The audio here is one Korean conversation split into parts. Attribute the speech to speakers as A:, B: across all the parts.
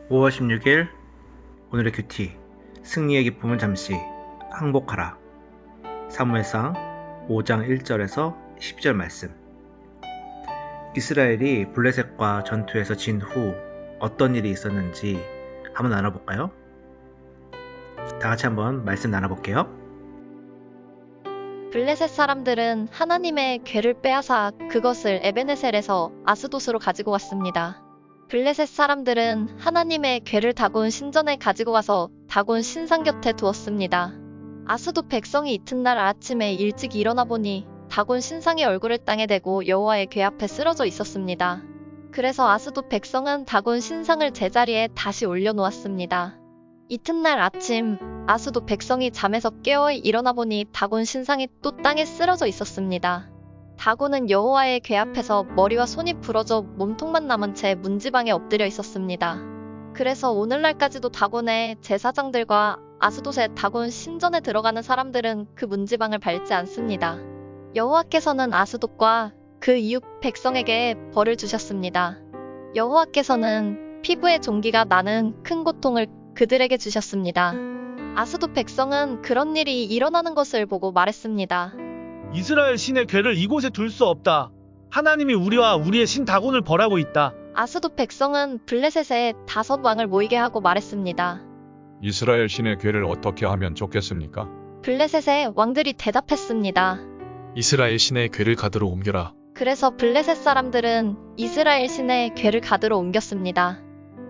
A: 5월 16일 오늘의 큐티 승리의 기쁨은 잠시 항복하라. 사무엘상 5장 1절에서 10절 말씀. 이스라엘이 블레셋과 전투에서 진 후 어떤 일이 있었는지 한번 나눠볼까요? 다 같이 한번 말씀 나눠볼게요.
B: 블레셋 사람들은 하나님의 궤를 빼앗아 그것을 에베네셀에서 아스돗으로 가지고 왔습니다. 블레셋 사람들은 하나님의 궤를 다곤 신전에 가지고 와서 다곤 신상 곁에 두었습니다. 아스돗 백성이 이튿날 아침에 일찍 일어나 보니 다곤 신상의 얼굴을 땅에 대고 여호와의 궤 앞에 쓰러져 있었습니다. 그래서 아스돗 백성은 다곤 신상을 제자리에 다시 올려놓았습니다. 이튿날 아침 아스돗 백성이 잠에서 깨어 일어나 보니 다곤 신상이 또 땅에 쓰러져 있었습니다. 다곤은 여호와의 궤 앞에서 머리와 손이 부러져 몸통만 남은 채 문지방에 엎드려 있었습니다. 그래서 오늘날까지도 다곤의 제사장들과 아스돗의 다곤 신전에 들어가는 사람들은 그 문지방을 밟지 않습니다. 여호와께서는 아스돗과 그 이웃 백성에게 벌을 주셨습니다. 여호와께서는 피부에 종기가 나는 큰 고통을 그들에게 주셨습니다. 아스돗 백성은 그런 일이 일어나는 것을 보고 말했습니다.
C: 이스라엘 신의 궤를 이곳에 둘 수 없다. 하나님이 우리와 우리의 신 다곤을 벌하고 있다.
B: 아스돗 백성은 블레셋에 5 왕을 모이게 하고 말했습니다.
D: 이스라엘 신의 궤를 어떻게 하면 좋겠습니까?
B: 블레셋의 왕들이 대답했습니다.
E: 이스라엘 신의 궤를 가드로 옮겨라.
B: 그래서 블레셋 사람들은 이스라엘 신의 궤를 가드로 옮겼습니다.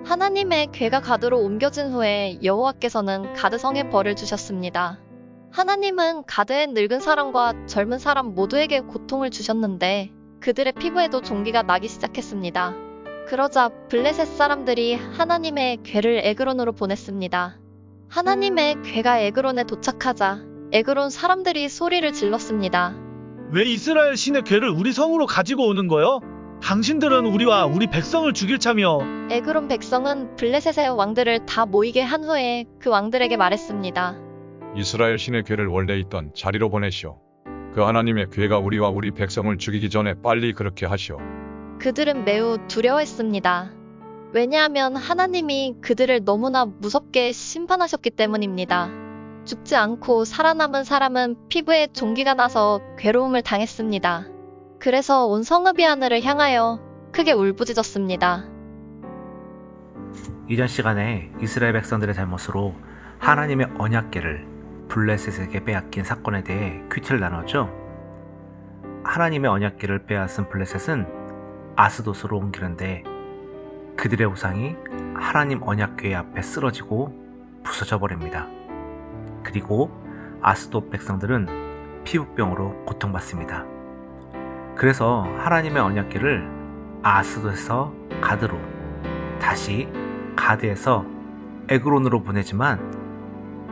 B: 하나님의 궤가 가드로 옮겨진 후에 여호와께서는 가드성에 벌을 주셨습니다. 하나님은 가드의 늙은 사람과 젊은 사람 모두에게 고통을 주셨는데 그들의 피부에도 종기가 나기 시작했습니다. 그러자 블레셋 사람들이 하나님의 궤를 에그론으로 보냈습니다. 하나님의 궤가 에그론에 도착하자 에그론 사람들이 소리를 질렀습니다.
C: 왜 이스라엘 신의 궤를 우리 성으로 가지고 오는 거요? 당신들은 우리와 우리 백성을 죽일 참이요.
B: 에그론 백성은 블레셋의 왕들을 다 모이게 한 후에 그 왕들에게 말했습니다.
D: 이스라엘 신의 궤를 원래 있던 자리로 보내시오. 그 하나님의 궤가 우리와 우리 백성을 죽이기 전에 빨리 그렇게 하시오.
B: 그들은 매우 두려워했습니다. 왜냐하면 하나님이 그들을 너무나 무섭게 심판하셨기 때문입니다. 죽지 않고 살아남은 사람은 피부에 종기가 나서 괴로움을 당했습니다. 그래서 온 성읍이 하늘을 향하여 크게 울부짖었습니다.
A: 이전 시간에 이스라엘 백성들의 잘못으로 하나님의 언약궤를 블레셋에게 빼앗긴 사건에 대해 큐티를 나눴죠. 하나님의 언약궤를 빼앗은 블레셋은 아스돗으로 옮기는데 그들의 우상이 하나님 언약궤 앞에 쓰러지고 부서져 버립니다. 그리고 아스돗 백성들은 피부병으로 고통받습니다. 그래서 하나님의 언약궤를 아스돗에서 가드로, 다시 가드에서 에그론으로 보내지만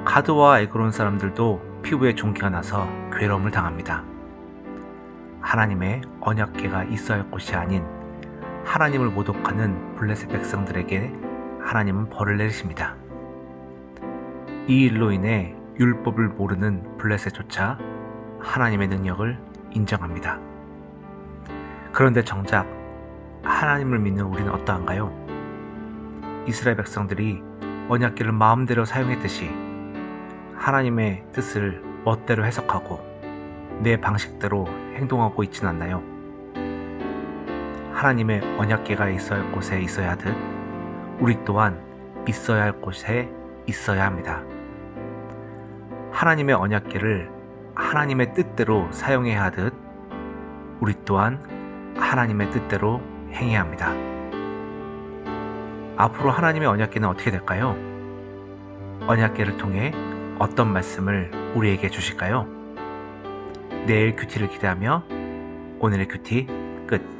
A: 가드와 에그론 사람들도 피부에 종기가 나서 괴로움을 당합니다. 하나님의 언약궤가 있어야 할 곳이 아닌 하나님을 모독하는 블레셋 백성들에게 하나님은 벌을 내리십니다. 이 일로 인해 율법을 모르는 블레셋조차 하나님의 능력을 인정합니다. 그런데 정작 하나님을 믿는 우리는 어떠한가요? 이스라엘 백성들이 언약궤를 마음대로 사용했듯이 하나님의 뜻을 멋대로 해석하고 내 방식대로 행동하고 있지는 않나요? 하나님의 언약궤가 있어야 할 곳에 있어야 하듯 우리 또한 있어야 할 곳에 있어야 합니다. 하나님의 언약궤를 하나님의 뜻대로 사용해야 하듯 우리 또한 하나님의 뜻대로 행해야 합니다. 앞으로 하나님의 언약궤는 어떻게 될까요? 언약궤를 통해 어떤 말씀을 우리에게 주실까요? 내일 큐티를 기대하며 오늘의 큐티 끝.